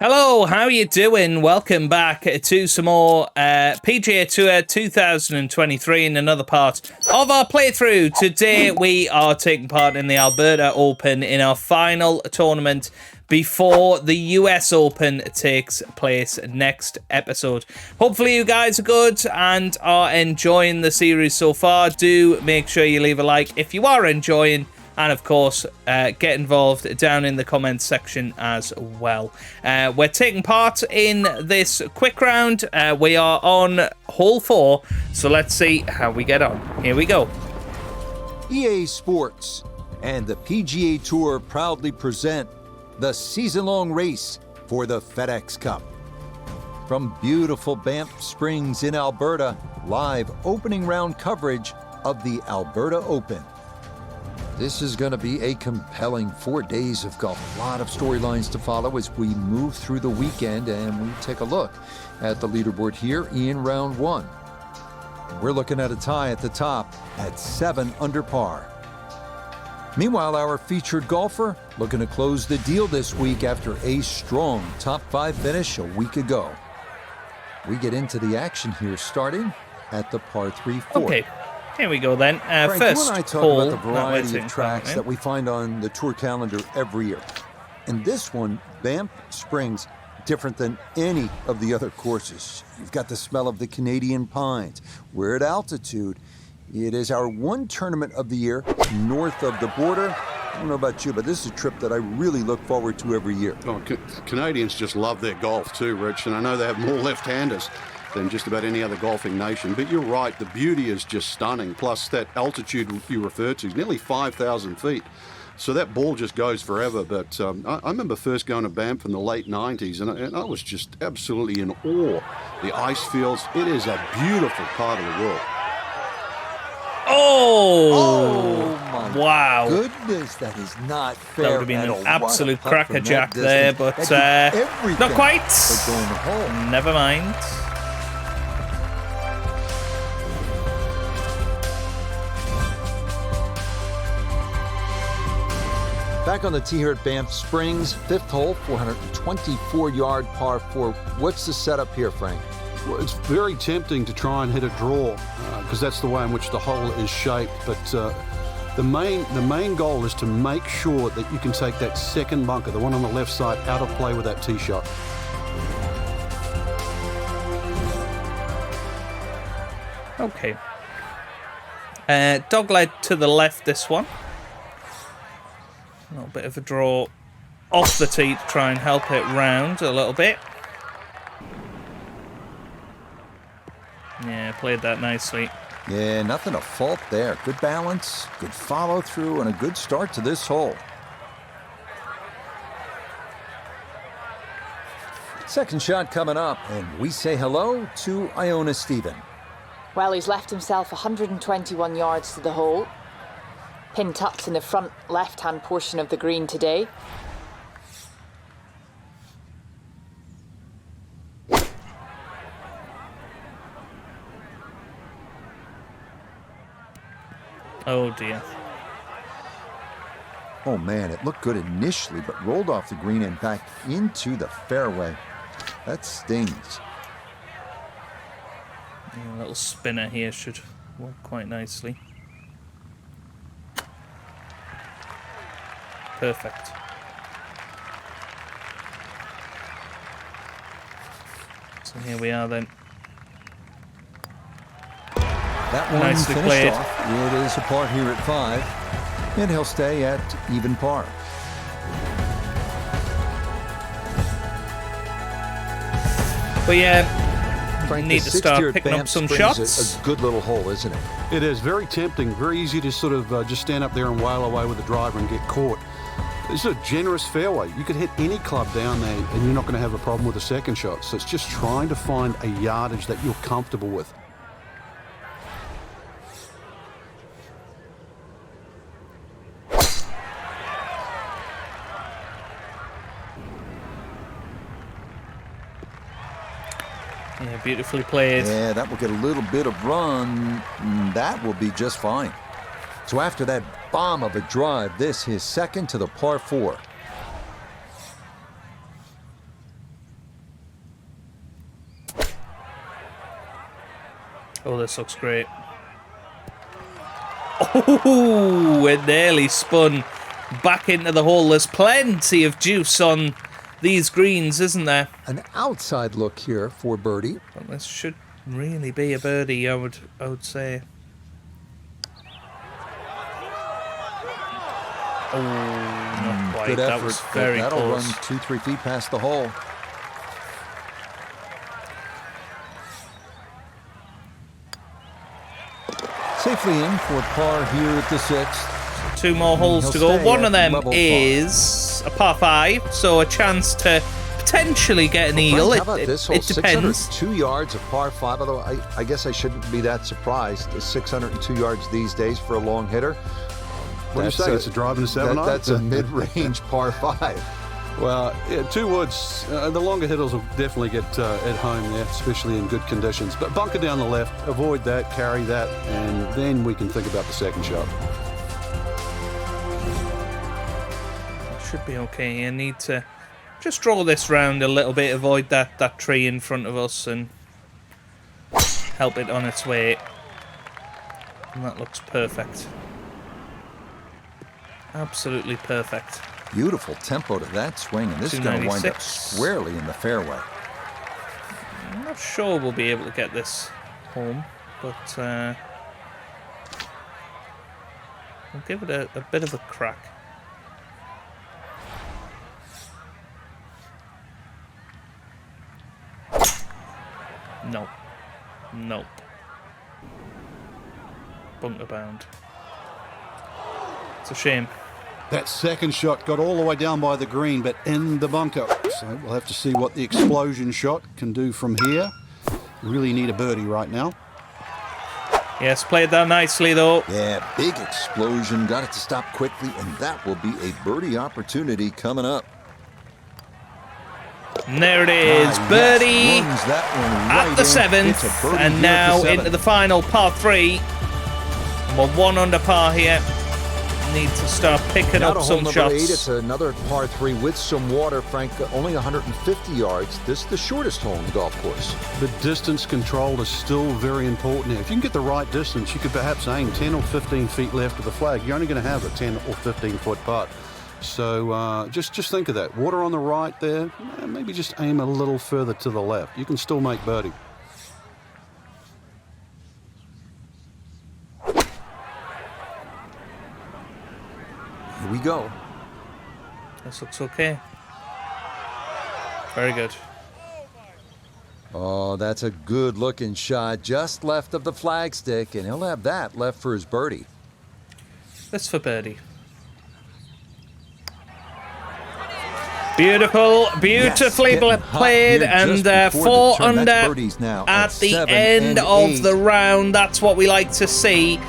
Hello, how you doing? Welcome back to some more PGA Tour 2023 in another part of our playthrough. Today we are taking part in the Alberta Open in our final tournament before the US Open takes place next episode. Hopefully you guys are good and are enjoying the series so far. Do make sure you leave a like if you are enjoying. And, of course, get involved down in the comments section as well. We're taking part in this quick round. We are on hole 4, so let's see how we get on. Here we go. EA Sports and the PGA Tour proudly present the season-long race for the FedEx Cup. From beautiful Banff Springs in Alberta, live opening round coverage of the Alberta Open. This is going to be a compelling 4 days of golf. A lot of storylines to follow as we move through the weekend and we take a look at the leaderboard here in round 1. We're looking at a tie at the top at 7 under par. Meanwhile, our featured golfer looking to close the deal this week after a strong top 5 finish a week ago. We get into the action here starting at the par 3-4. Okay. Here we go then. Frank, first you and I talk hole, about the variety of tracks right? that we find on the tour calendar every year. And this one, Banff Springs, different than any of the other courses. You've got the smell of the Canadian pines. We're at altitude. It is our one tournament of the year north of the border. I don't know about you, but this is a trip that I really look forward to every year. Oh, Canadians just love their golf too, Rich, and I know they have more left-handers than just about any other golfing nation. But you're right, the beauty is just stunning. Plus that altitude you referred to is nearly 5,000 feet. So that ball just goes forever. But I remember first going to Banff in the late 90s, and I was just absolutely in awe. The ice fields, it is a beautiful part of the world. Oh my wow. Goodness, that is not fair. That would have been an at absolute all. What a putt from crackerjack that there, distance. but That did everything not quite. but go in the hole. Never mind. Back on the tee here at Banff Springs, 5th hole, 424-yard par 4. What's the setup here, Frank? Well, it's very tempting to try and hit a draw because that's the way in which the hole is shaped. But the main goal is to make sure that you can take that second bunker, the one on the left side, out of play with that tee shot. Okay. Dogleg to the left this one. A little bit of a draw off the tee to try and help it round a little bit. Yeah, played that nicely. Yeah, nothing to fault there. Good balance, good follow through, and a good start to this hole. Second shot coming up, and we say hello to Iona Stephen. Well, he's left himself 121 yards to the hole. Pin tucked in the front left-hand portion of the green today. Oh dear. Oh man, it looked good initially, but rolled off the green and back into the fairway. That stings. A little spinner here should work quite nicely. Perfect. So here we are then. That one Nicely finished played. off. It is a par here at 5, and he'll stay at even par. But yeah, Frank, need the to sixth start here at picking up Banff some Springs shots. is a good little hole, isn't it? It is very tempting, very easy to sort of just stand up there and wail away with the driver and get caught. This is a generous fairway. You could hit any club down there and you're not going to have a problem with the second shot. So it's just trying to find a yardage that you're comfortable with. Yeah, beautifully played. Yeah, that will get a little bit of run. That will be just fine. So after that bomb of a drive, this his second to the par 4. Oh, this looks great. Oh, it nearly spun back into the hole. There's plenty of juice on these greens, isn't there? An outside look here for birdie. Well, this should really be a birdie, I would say. Oh, not quite. Good That effort. was very That'll close. run 2-3 feet past the hole. Safely in for par here at the 6th. 2 more holes to He'll go. stay One at of them level par. is a par 5, so a chance to potentially get an eagle. Frank, how about this hole? It depends. 602 yards of par 5, although I guess I shouldn't be that surprised. It's 602 yards these days for a long hitter. What do you say? It's a drive and a 7-iron? That's a mid-range par 5. Well, yeah, 2 woods, the longer hitters will definitely get at home there, especially in good conditions. But bunker down the left, avoid that, carry that, and then we can think about the second shot. Should be okay. You need to just draw this round a little bit, avoid that tree in front of us, and help it on its way. And that looks perfect. Absolutely perfect. Beautiful tempo to that swing, and this is going to wind up 296. squarely in the fairway. I'm not sure we'll be able to get this home, but we'll give it a bit of a crack. Nope. Nope. Bunker bound. It's a shame. That second shot got all the way down by the green, but in the bunker. So we'll have to see what the explosion shot can do from here. Really need a birdie right now. Yes, played that nicely though. Yeah, big explosion. Got it to stop quickly, and that will be a birdie opportunity coming up. And there it is, birdie Yes, runs that one right at the in. 7th, It's a birdie and here at now the 7th. into the final par 3. We're 1 under par here. Need to start picking Now up to hole some number shots. 8, it's another par 3 with some water, Frank. Only 150 yards. This is the shortest hole in the golf course. The distance control is still very important. If you can get the right distance, you could perhaps aim 10 or 15 feet left of the flag. You're only going to have a 10 or 15 foot putt. So just think of that. Water on the right there. Maybe just aim a little further to the left. You can still make birdie. Here we go. This looks okay. Very good. Oh, that's a good-looking shot. Just left of the flagstick, and he'll have that left for his birdie. This for birdie. Beautiful, beautifully Yes, getting hot played, here just and before the 4 turn. That's under birdies now at at the 7 end and of 8. the round. That's what we like to see.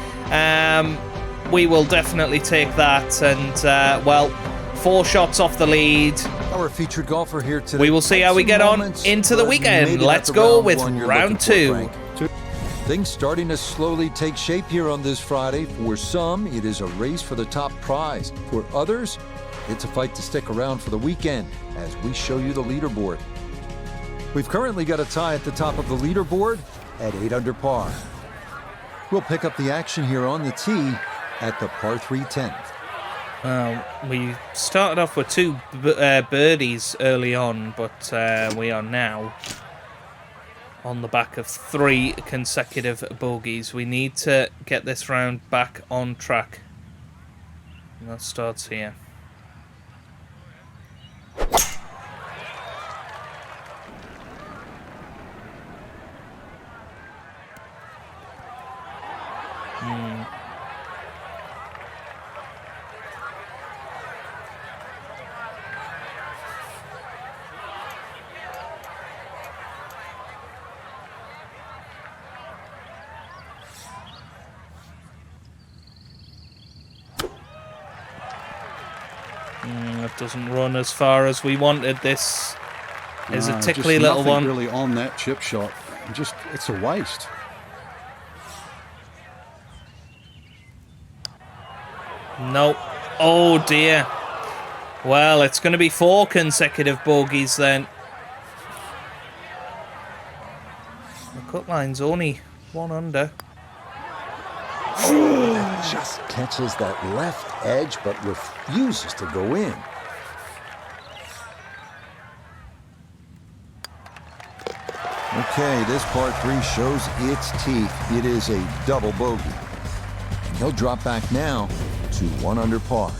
We will definitely take that, and well, 4 shots off the lead. Our featured golfer here today. We will see how we Some get on moments, into the but weekend. maybe not Let's the go round with one you're round looking for, 2. Frank. Things starting to slowly take shape here on this Friday. For some, it is a race for the top prize. For others, it's a fight to stick around for the weekend as we show you the leaderboard. We've currently got a tie at the top of the leaderboard at 8 under par. We'll pick up the action here on the tee at the par 3 10th. We started off with 2 birdies early on, but we are now on the back of 3 consecutive bogeys. We need to get this round back on track. And that starts here. It doesn't run as far as we wanted. This is a tickly Just little nothing one. really on that chip shot. It's a waste. Nope. Oh dear. Well, it's going to be 4 consecutive bogeys then. The cut line's only 1 under. That just catches that left edge, but refuses to go in. Okay, this par 3 shows its teeth. It is a double bogey. He'll drop back now to 1 under par.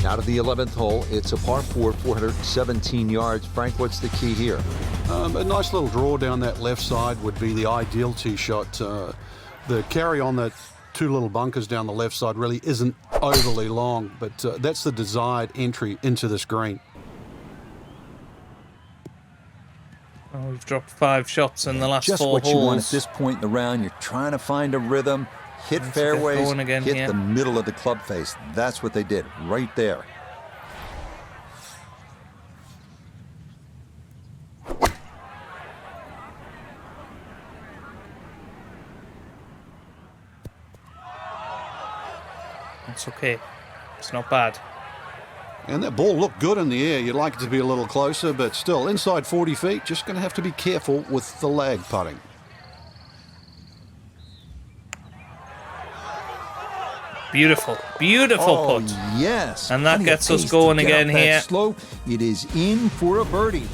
Now to the 11th hole. It's a par 4, 417 yards. Frank, what's the key here? A nice little draw down that left side would be the ideal tee shot. The carry on the 2 little bunkers down the left side really isn't overly long, but that's the desired entry into this green. Oh, we've dropped 5 shots in the last 4 Just holes. what you want at this point in the round. You're trying to find a rhythm, hit fairways, again hit here. the middle of the club face. That's what they did right there. It's okay. It's not bad. And that ball looked good in the air. You'd like it to be a little closer, but still, inside 40 feet, just going to have to be careful with the lag putting. Beautiful. Beautiful putt. Yes. And that Plenty of gets us pace going to get again up that here. Slope. It is in for a birdie.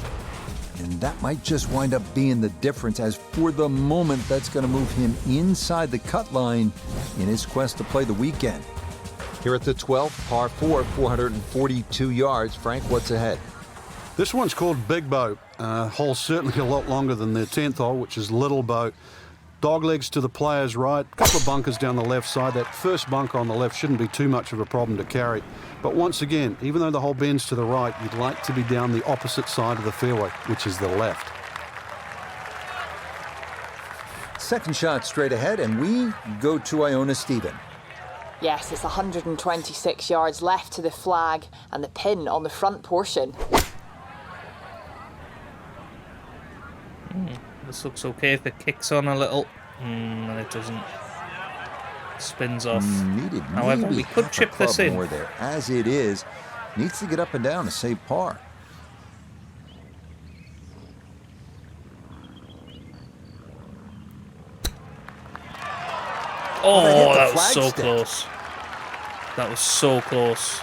And that might just wind up being the difference, as for the moment, that's going to move him inside the cut line in his quest to play the weekend. Here at the 12th, par 4, 442 yards. Frank, what's ahead? This one's called Big Boat. Hole's certainly a lot longer than the 10th hole, which is Little Boat. Dog legs to the player's right, a couple of bunkers down the left side. That first bunker on the left shouldn't be too much of a problem to carry. But once again, even though the hole bends to the right, you'd like to be down the opposite side of the fairway, which is the left. Second shot straight ahead, and we go to Iona Stephen. Yes, it's 126 yards left to the flag and the pin on the front portion. This looks okay if it kicks on a little. And it doesn't. Spins off. However, we could chip this in. More there. As it is, needs to get up and down to save par. Oh, that was so close. That was so close.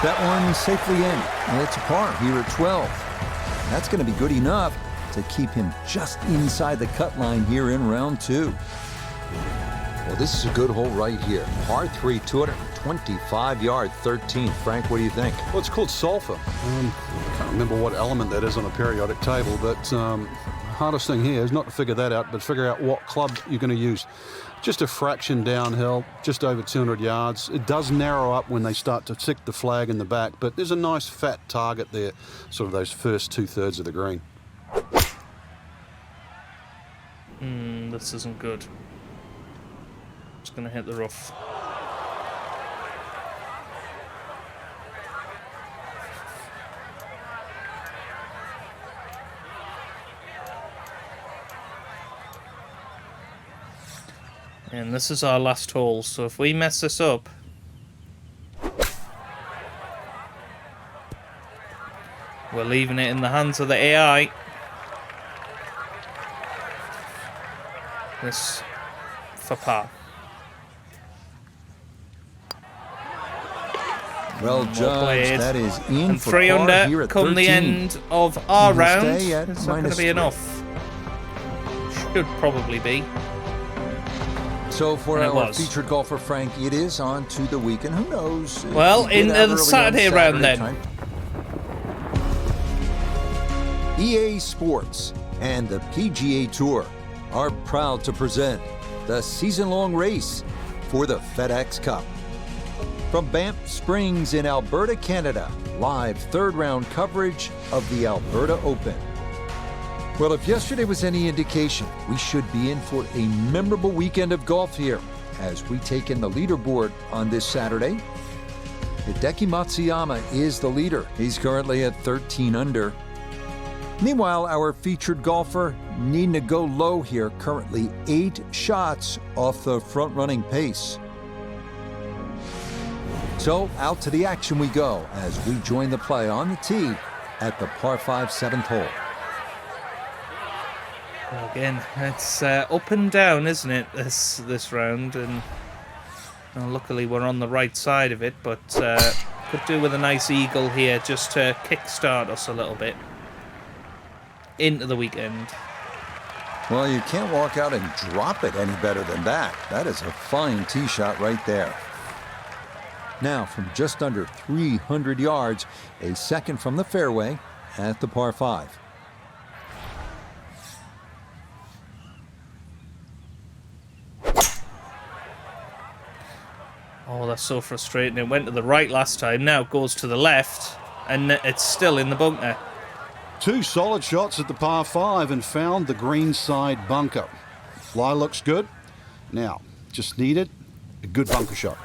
That one safely in. And it's a par here at 12. That's going to be good enough to keep him just inside the cut line here in round 2. Well, this is a good hole right here. Par 3, 225 yard, 13th. Frank, what do you think? Well, it's called sulfur. I can't remember what element that is on a periodic table, but hardest thing here is not to figure that out, but figure out what club you're going to use. Just a fraction downhill, just over 200 yards. It does narrow up when they start to stick the flag in the back, but there's a nice fat target there, sort of those first 2/3 of the green. This isn't good. It's going to hit the rough. And this is our last hole, so if we mess this up, we're leaving it in the hands of the AI. This for par. Well judged. That is in And for 3 par under here at come 13. the end of our We'll round. stay at Is that going to -3. be enough? Should probably be. So for And it our was. featured golfer, Frank, it is on to the weekend. Who knows? Well, If we in get out the early on Saturday round then. time. EA Sports and the PGA Tour are proud to present the season-long race for the FedEx Cup. From Banff Springs in Alberta, Canada, live third-round coverage of the Alberta Open. Well, if yesterday was any indication, we should be in for a memorable weekend of golf here as we take in the leaderboard on this Saturday. Hideki Matsuyama is the leader. He's currently at 13 under. Meanwhile, our featured golfer needing to go low here, currently 8 shots off the front-running pace. So out to the action we go as we join the play on the tee at the par 5 7th hole. Well, again, it's up and down, isn't it, this round? And well, luckily we're on the right side of it, but could do with a nice eagle here just to kickstart us a little bit into the weekend. Well, you can't walk out and drop it any better than that. That is a fine tee shot right there. Now, from just under 300 yards, a second from the fairway at the par 5. Oh, that's so frustrating. It went to the right last time. Now it goes to the left, and it's still in the bunker. 2 solid shots at the par 5 and found the green side bunker. Lie looks good. Now, just needed a good bunker shot.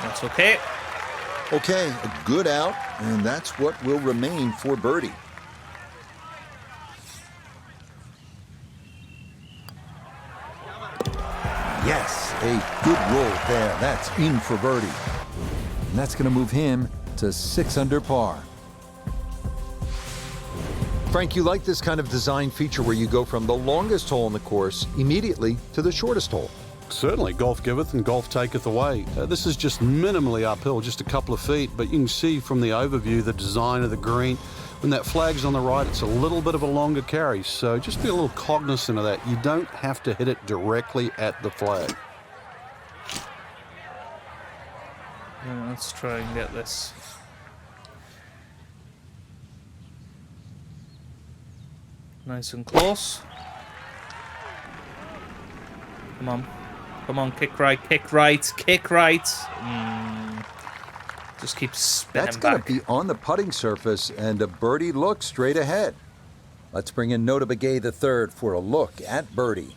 That's okay. Okay, a good out, and that's what will remain for birdie. Yes, a good roll there. That's in for birdie. And that's going to move him to 6 under par. Frank, you like this kind of design feature where you go from the longest hole in the course immediately to the shortest hole. Certainly, golf giveth and golf taketh away. This is just minimally uphill, just a couple of feet, but you can see from the overview the design of the green. When that flag's on the right, it's a little bit of a longer carry, so just be a little cognizant of that. You don't have to hit it directly at the flag. Yeah, let's try and get this. Nice and close. Come on. Come on, kick right, kick right, kick right. Just keep spinning That's back. going to be on the putting surface, and a birdie look straight ahead. Let's bring in Nota Begay III for a look at birdie.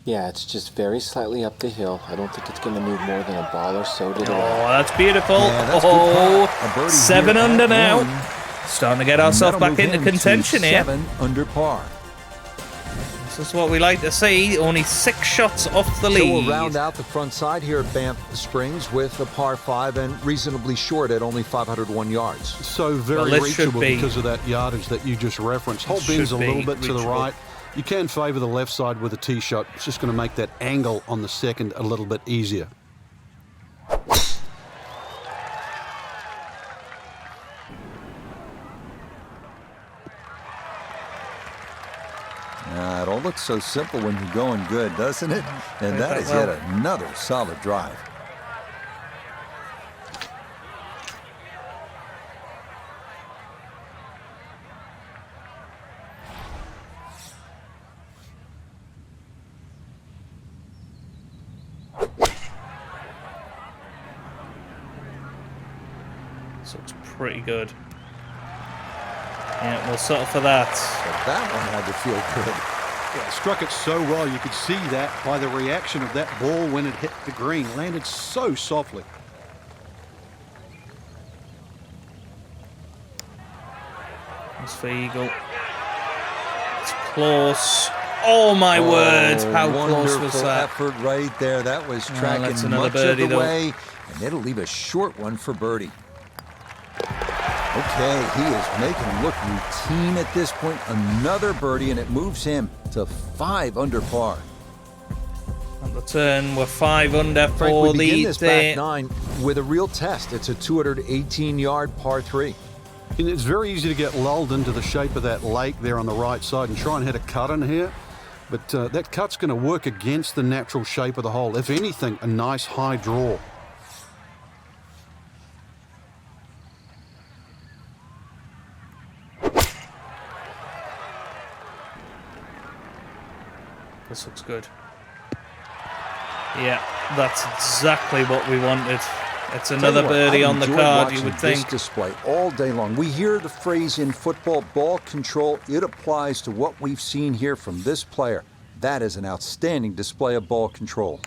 Yeah, it's just very slightly up the hill. I don't think it's going to move more than a ball or so to the Oh, left. that's beautiful. Yeah, that's oh, good putt. A birdie 7 here under at now. 1. Starting to get ourselves And back that'll into move him to contention here. 7 under par. This is what we like to see. Only 6 shots off the So lead. we'll round out the front side here at Banff Springs with a par 5 and reasonably short at only 501 yards. So very Well, this should reachable be. because of that yardage that you just referenced. Hole Should bends a little be bit to the reachable. right. You can favour the left side with a tee shot. It's just going to make that angle on the second a little bit easier. It all looks so simple when you're going good, doesn't it? And that is yet another solid drive. So it's pretty good. Yeah, we'll settle for that. But that one had to feel good. Yeah, struck it so well. You could see that by the reaction of that ball when it hit the green. Landed so softly. That's for Eagle. It's close. Oh my word! How close was that? Effort right there. That was that's tracking another much birdie, of the though. way, and it'll leave a short one for birdie. Okay, he is making him look routine at this point. Another birdie, and it moves him to 5 under par. At the turn, we're 5 under Frank, for we begin the this back 9 with a real test. It's a 218-yard par 3. And it's very easy to get lulled into the shape of that lake there on the right side and try and hit a cut in here. But that cut's going to work against the natural shape of the hole. If anything, a nice high draw. This looks good. Yeah, that's exactly what we wanted. It's another birdie on the card, you would think. This display all day long. We hear the phrase in football, ball control. It applies to what we've seen here from this player. That is an outstanding display of ball control.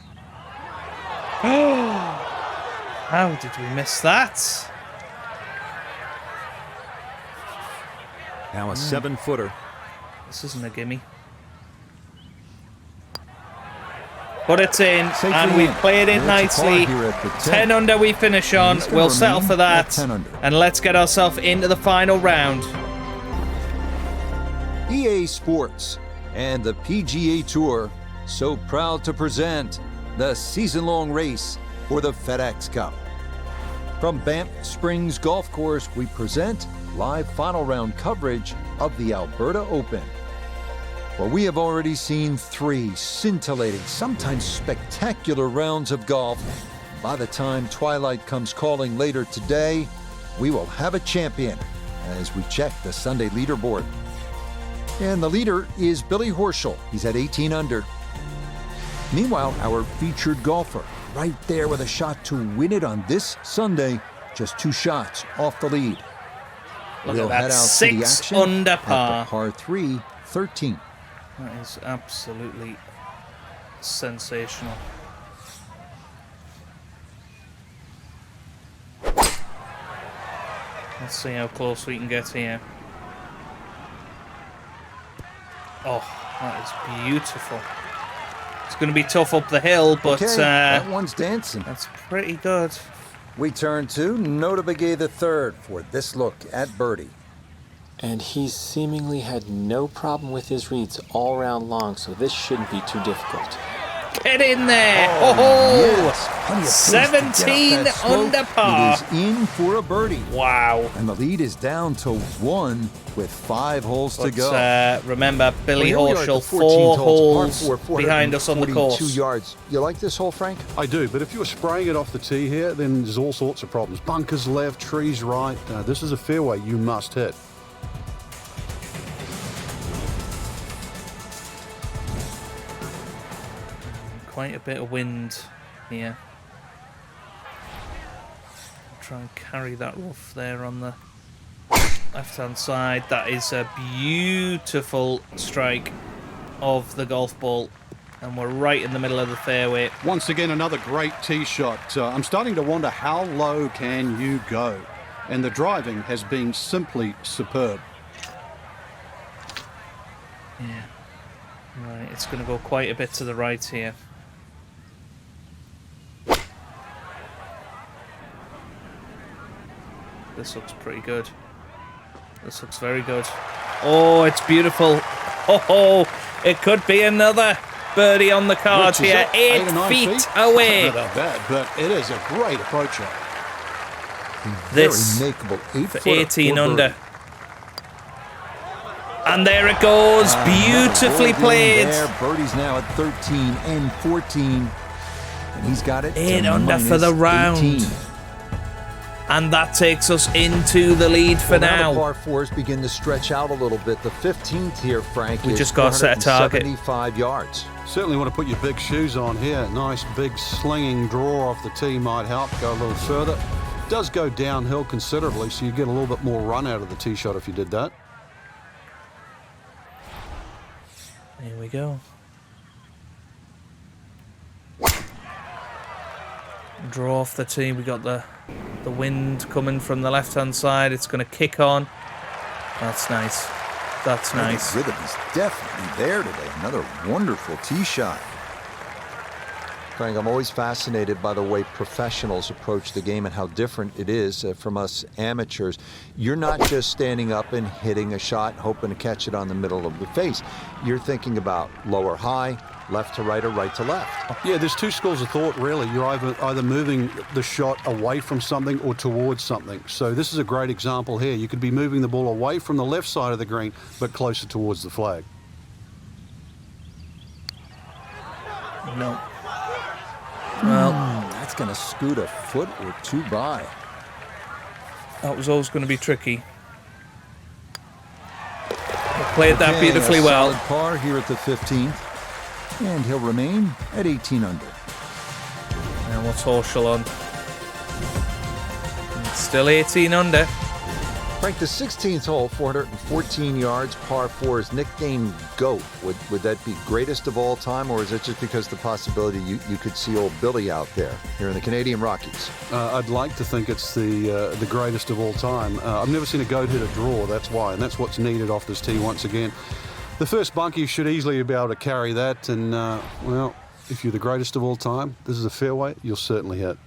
How did we miss that? Now a 7-footer. This isn't a gimme. But it's in, and we've played it nicely. 10 under we finish on. We'll settle for that. And let's get ourselves into the final round. EA Sports and the PGA Tour so proud to present the season-long race for the FedEx Cup. From Banff Springs Golf Course, we present live final round coverage of the Alberta Open. Well, we have already seen 3 scintillating, sometimes spectacular rounds of golf. By the time twilight comes calling later today, we will have a champion as we check the Sunday leaderboard. And the leader is Billy Horschel. He's at 18 under. Meanwhile, our featured golfer, right there with a shot to win it on this Sunday, just 2 shots off the lead. Look We'll at head that, out 6 to the action under at par. the par 3, 13. That is absolutely sensational. Let's see how close we can get here. Oh, that is beautiful. It's going to be tough up the hill, but Okay, that one's dancing. that's pretty good. We turn to Nota Begay III for this look at birdie. And he's seemingly had no problem with his reads all round long, so this shouldn't be too difficult. Get in there! Yes, plenty of pace to get up 17 that slope. under par. It is in for a birdie. Wow. And the lead is down to 1 with 5 holes to But go. remember, Billy Well, here we are at the Horschel, 14th 4 hole, par holes 4, behind us on the 442 course. yards. You like this hole, Frank? I do, but if you were spraying it off the tee here, then there's all sorts of problems. Bunkers left, trees right. This is a fairway you must hit. Quite a bit of wind here. Try and carry that rough there on the left-hand side. That is a beautiful strike of the golf ball. And we're right in the middle of the fairway. Once again, another great tee shot. I'm starting to wonder, how low can you go? And the driving has been simply superb. Yeah. Right, it's going to go quite a bit to the right here. This looks pretty good. This looks very good. Oh, it's beautiful. Oh, it could be another birdie on the cards Which is here. it? 8 or 9 feet away. Not that bad, but it is a great approach shot. This Very makeable 8 for footer 18 for under. birdie. And there it goes. Beautifully Another played. there. Birdie's now at 13 and 14. And he's got it 8 to under for the minus round. 18. And that takes us into the lead for Now now. the par 4s begin to stretch out a little bit. The 15th here, Frank, We is just got to set a target. 75 yards. Certainly want to put your big shoes on here. Nice big slinging draw off the tee might help go a little further. It does go downhill considerably, so you get a little bit more run out of the tee shot if you did that. Here we go. Draw off the tee. We got the wind coming from the left-hand side. It's going to kick on. That's nice. That's nice. The rhythm is definitely there today. Another wonderful tee shot. Frank, I'm always fascinated by the way professionals approach the game and how different it is from us amateurs. You're not just standing up and hitting a shot, hoping to catch it on the middle of the face. You're thinking about lower high, left to right, or right to left. Yeah, there's 2 schools of thought, really. You're either moving the shot away from something or towards something. So this is a great example here. You could be moving the ball away from the left side of the green, but closer towards the flag. No. Well, That's going to scoot a foot or 2 by. that was always going to be tricky. Played that Okay, beautifully a well. solid par here at the 15th. And he'll remain at 18 under. Now what's Horschel on? Still 18 under. Frank, the 16th hole, 414 yards, par 4 is nicknamed GOAT. Would that be greatest of all time, or is it just because the possibility you could see old Billy out there here in the Canadian Rockies? I'd like to think it's the greatest of all time. I've never seen a goat hit a draw, that's why, and that's what's needed off this tee once again. The first bunkie should easily be able to carry that, and, well, If you're the greatest of all time, this is a fairway you'll certainly hit.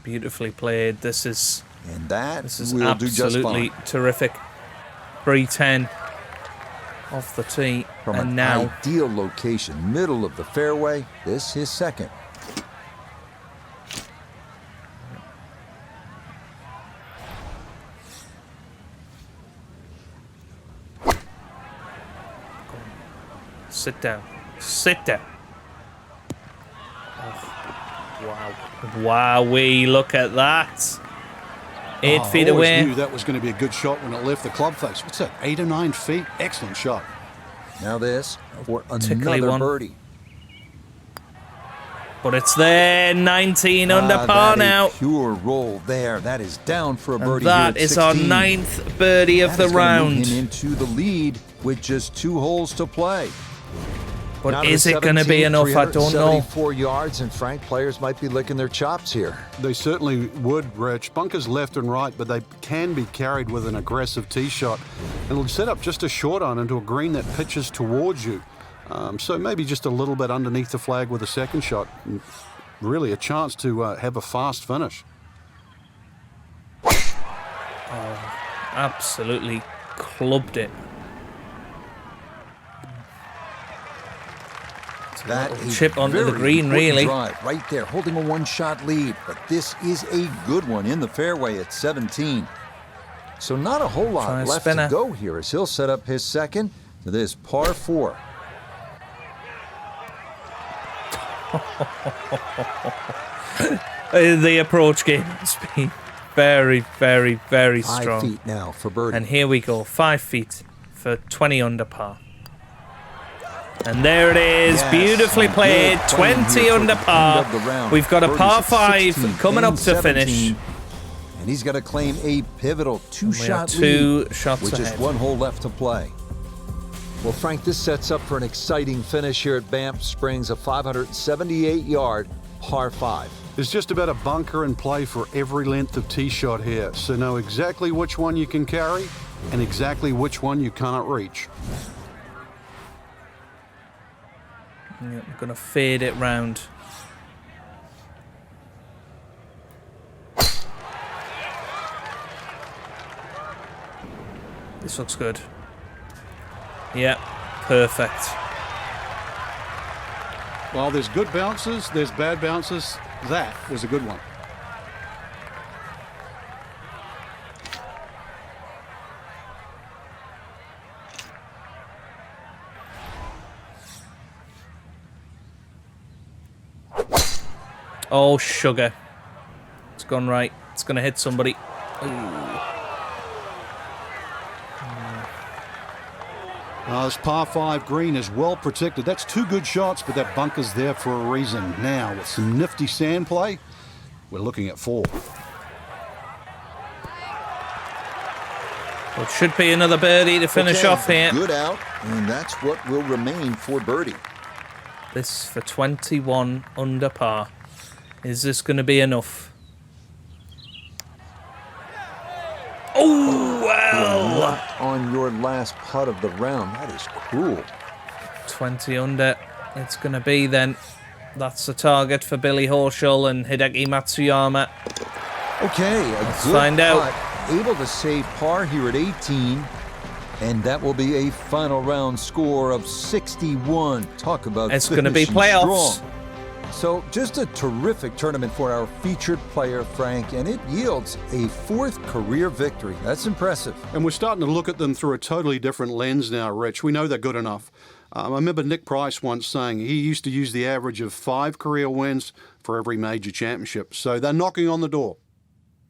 Beautifully played. This is will do just absolutely fine. terrific. 310 off the tee, From and an now ideal location, middle of the fairway, this his second. sit down. Sit down. Oh, wow. Wowee, look at that. 8 feet I always away. knew that was going to be a good shot when it left the club face. What's that, 8 or 9 feet? Excellent shot. Now this for Tickly another one. birdie. But it's there, 19 under par that now. A pure roll there. That is down for a And birdie. that here at is our 16. 9th birdie of That the is gonna move round. him into the lead with just 2 holes to play. But Now to is the it going to be 17th, enough? I don't know. 374 yards, and Frank, players might be licking their chops here. They certainly would, Rich. Bunkers left and right, but they can be carried with an aggressive tee shot. And it'll set up just a short iron into a green that pitches towards you. So maybe just a little bit underneath the flag with a second shot. And really a chance to have a fast finish. Absolutely clubbed it. That little is chip onto the very green, important really. drive right there, holding a one-shot lead. But this is a good one in the fairway at 17. So not a whole Try lot a left spinner. to go here as he'll set up his second to this par 4. The approach game has been very, very, very 5 strong. feet now for birdie. And here we go, 5 feet for 20 under par. And there it is, Yes, beautifully and played, good playing 20 here for under the end par. of the round. We've got a Birdies par at 5 16 coming up and to finish. 17. And he's got to claim a pivotal We are 2-shot 2 lead shots with just ahead. 1 hole left to play. Well, Frank, this sets up for an exciting finish here at Banff Springs, a 578-yard par 5. There's just about a bunker in play for every length of tee shot here, so know exactly which one you can carry and exactly which one you cannot reach. Yeah, we're going to fade it round. This looks good. Yeah, perfect. Well, there's good bounces, there's bad bounces. That was a good one. Oh, sugar. It's gone right. It's going to hit somebody. This par 5 green is well protected. That's 2 good shots, but that bunker's there for a reason. Now, with some nifty sand play, we're looking at 4. Well, it should be another birdie to finish Okay, off here. Good out, and that's what will remain for birdie. This for 21 under par. Is this going to be enough? Oh, well. Not on your last putt of the round. That is cruel. 20 under. It's going to be then. That's the target for Billy Horschel and Hideki Matsuyama. Okay, a Let's good find out. putt. Able to save par here at 18. And that will be a final round score of 61. Talk about It's going to be finishing playoffs. strong. So just a terrific tournament for our featured player, Frank, and it yields a 4th career victory. That's impressive. And we're starting to look at them through a totally different lens now, Rich. We know they're good enough. I remember Nick Price once saying he used to use the average of 5 career wins for every major championship. So they're knocking on the door.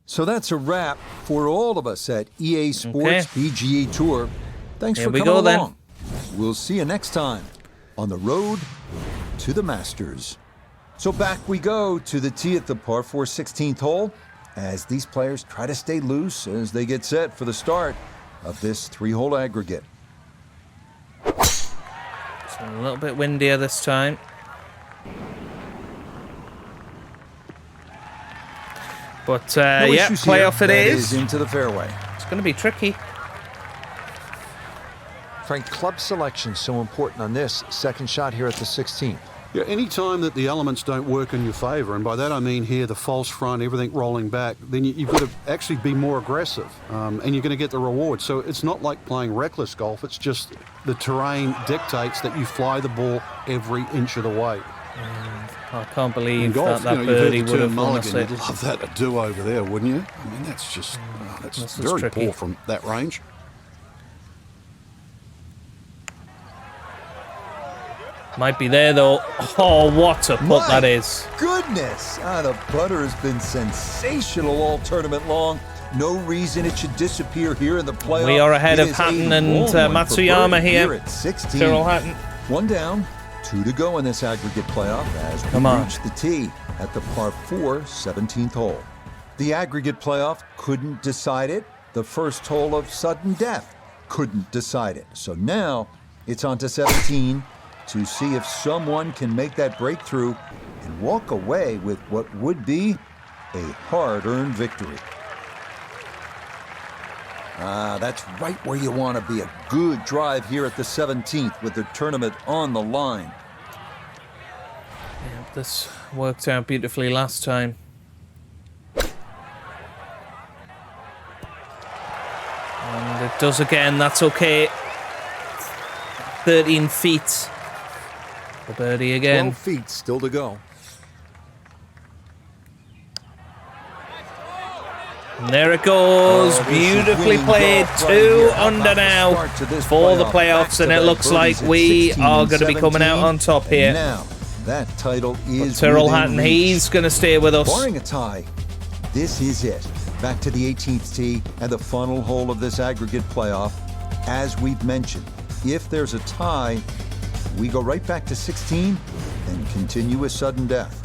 So that's a wrap for all of us at EA Sports PGA Tour. Thanks Here for we coming go, then. along. We'll see you next time on the road to the Masters. So back we go to the tee at the par 4 16th hole as these players try to stay loose as they get set for the start of this 3-hole aggregate. It's a little bit windier this time. But No yeah, issues here. playoff it That is. into the fairway. It's going to be tricky. Frank, club selection so important on this second shot here at the 16th. Yeah, any time that the elements don't work in your favour, and by that I mean here the false front, everything rolling back, then you've got to actually be more aggressive, and you're going to get the reward. So it's not like playing reckless golf. It's just the terrain dictates that you fly the ball every inch of the way. I can't believe golf, that birdie would have won us You'd it. love that to do over there, wouldn't you? I mean, that's just that's very tricky. poor from that range. Might be there though. Oh, what a putt that is. Goodness! The putter has been sensational all tournament long. No reason it should disappear here in the playoff. We are ahead It of is Hatton a and long one for Matsuyama birdie here. at 16. Tyrrell Hatton. One down, 2 to go in this aggregate playoff as we Come on. reach the tee at the par 4 17th hole. The aggregate playoff couldn't decide it. The first hole of sudden death couldn't decide it. So now it's on to 17 to see if someone can make that breakthrough and walk away with what would be a hard-earned victory. That's right where you want to be. A good drive here at the 17th with the tournament on the line. Yeah, this worked out beautifully last time. And it does again, that's okay. 13 feet. The birdie again. 12 feet still to go. And there it goes. Oh, this is beautifully winning played. golf right 2 here. How under about the now start to this for the playoff? playoffs, and it Back-to-back looks like birdies at we 16 are and going to be coming out 17. on top here. And now, that title is Tyrrell within Hatton, reach. he's going to stay with us. Barring a tie, this is it. Back to the 18th tee and the final hole of this aggregate playoff. As we've mentioned, if there's a tie, we go right back to 16 and continue with sudden death.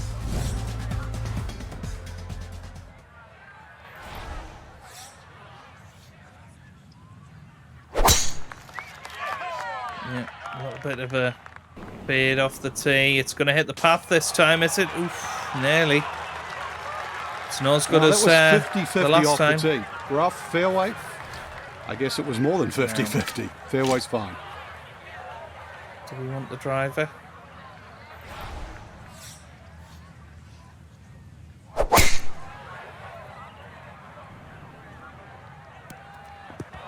Yeah, a little bit of a fade off the tee. It's going to hit the path this time, is it? Oof, nearly. It's not as good as that was 50-50 the last off time. the tee. Rough, fairway. I guess it was more than 50-50. Fairway's fine. Do we want the driver?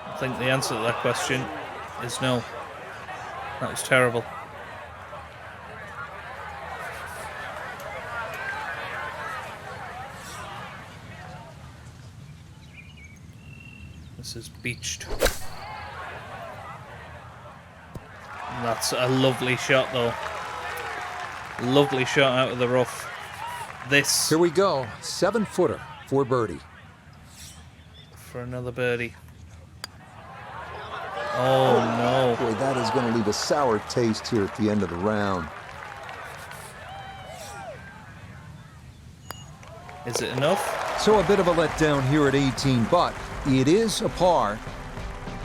I think the answer to that question is no. That was terrible. This is beached. That's a lovely shot, though. Lovely shot out of the rough. This Here we go. 7-footer for birdie. for another birdie. Oh, no. Boy, that is going to leave a sour taste here at the end of the round. Is it enough? So a bit of a letdown here at 18, but it is a par,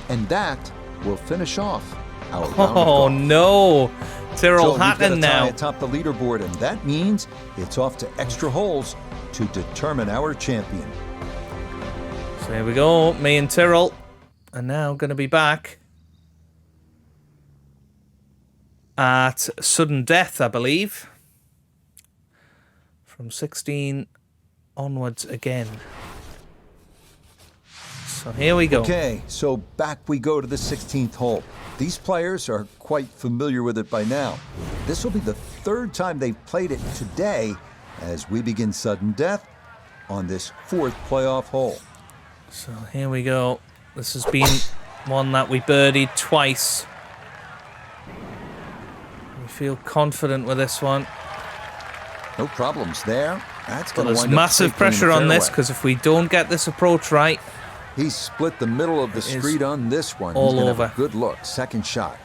and that will finish off our round of Oh, golf. no. Tyrrell So we've got a Hatton tie now. atop the leaderboard, and that means it's off to extra holes to determine our champion. So here we go. Me and Tyrrell are now going to be back at sudden death, I believe. From 16 onwards again. So here we go. Okay, so back we go to the 16th hole. These players are quite familiar with it by now. This will be the third time they've played it today as we begin sudden death on this 4th playoff hole. So here we go. This has been one that we birdied twice. We feel confident with this one. No problems there. That's But going to there's wind up massive safely in the pressure on this fairway. because if we don't get this approach right, He split the middle of the It is street on this one. all He's gonna have over. a good look. Second shot.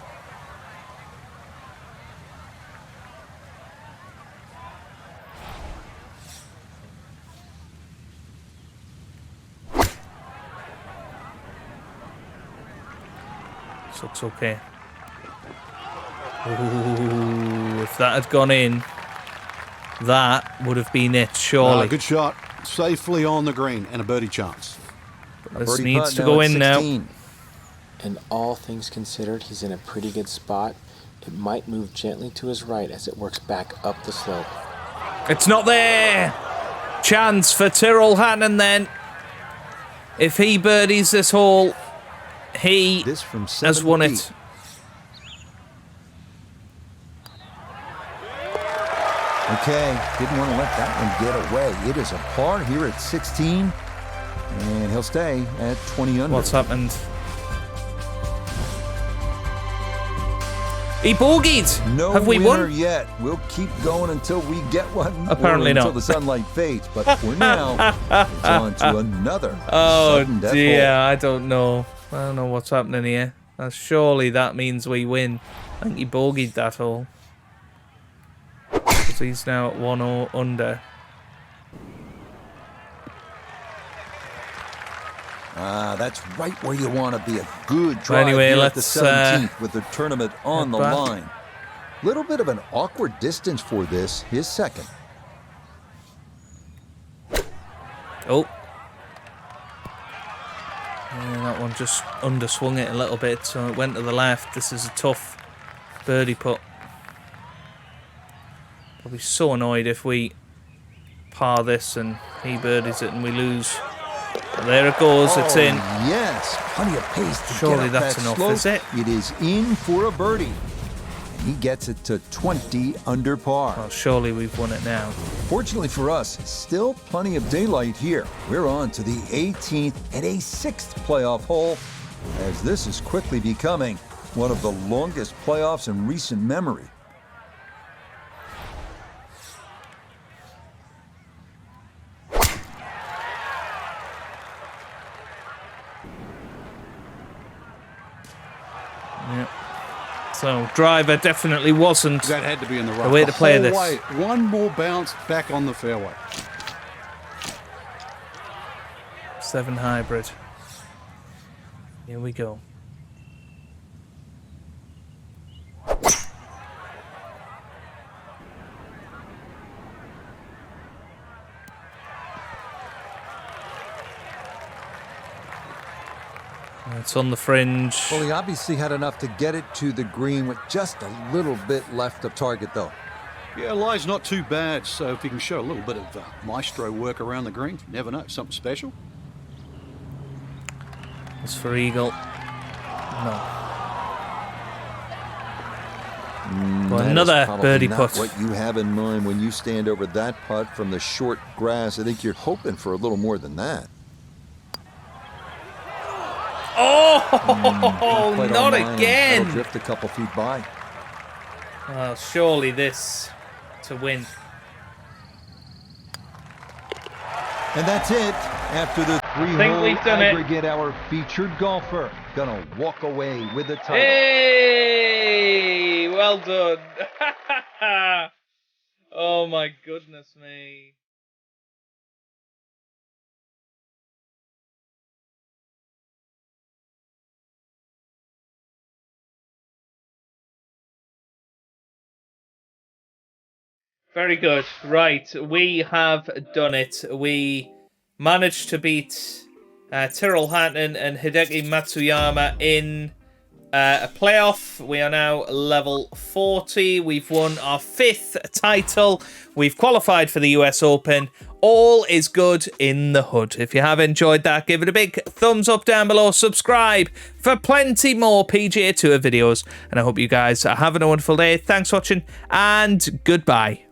this looks okay. Ooh, if that had gone in, that would have been it, surely. Good shot. Safely on the green and a birdie chance. This Birdie needs putt to now go at in now. 16. And all things considered, he's in a pretty good spot. It might move gently to his right as it works back up the slope. It's not there. Chance for Tyrrell Hatton then. If he birdies this hole, he This from has won 70 it. feet. Okay, didn't want to let that one get away. It is a par here at 16, and he'll stay at 20 under. What's happened? He bogeyed. No Have we winner won? yet. We'll keep going until we get one. Apparently or not. until the sunlight fades. But for now, it's on to another Oh sudden death dear, hole. I don't know. I don't know what's happening here. Surely that means we win. I think he bogeyed that hole. So he's now at 1 under. That's right where you want to be. A good drive Anyway, here at the let's, 17th with the tournament on the head back. line. Little bit of an awkward distance for this, his second. Oh. Yeah, that one just underswung it a little bit, so it went to the left. This is a tough birdie putt. I'll be so annoyed if we par this and he birdies it and we lose. But there it goes, it's in. Yes, plenty of pace to Surely get up that's that enough, slope. is it? It is in for a birdie. He gets it to 20 under par. Well, surely we've won it now. Fortunately for us, still plenty of daylight here. We're on to the 18th and a 6th playoff hole, as this is quickly becoming one of the longest playoffs in recent memory. Yeah. So driver definitely wasn't That had to be in the rough. the way to The play whole this. way. One more bounce back on the fairway. 7 hybrid. Here we go. It's on the fringe. Well, he obviously had enough to get it to the green with just a little bit left of target, though. Yeah, lie's not too bad, so if you can show a little bit of maestro work around the green, you never know, something special. It's for Eagle. No. Well, That is another probably birdie not putt. what you have in mind when you stand over that putt from the short grass. I think you're hoping for a little more than that. Oh, Quite not on line, and again. that'll drift a couple feet by. Well, surely this to win. And that's it. After the think we've done it. aggregate, our featured golfer gonna walk away with the title. Hey, well done. Oh my goodness me. Very good. Right, we have done it. We managed to beat Tyrrell Hatton and Hideki Matsuyama in a playoff. We are now level 40. We've won our 5th title. We've qualified for the US Open. All is good in the hood. If you have enjoyed that, give it a big thumbs up down below. Subscribe for plenty more PGA Tour videos. And I hope you guys are having a wonderful day. Thanks for watching and goodbye.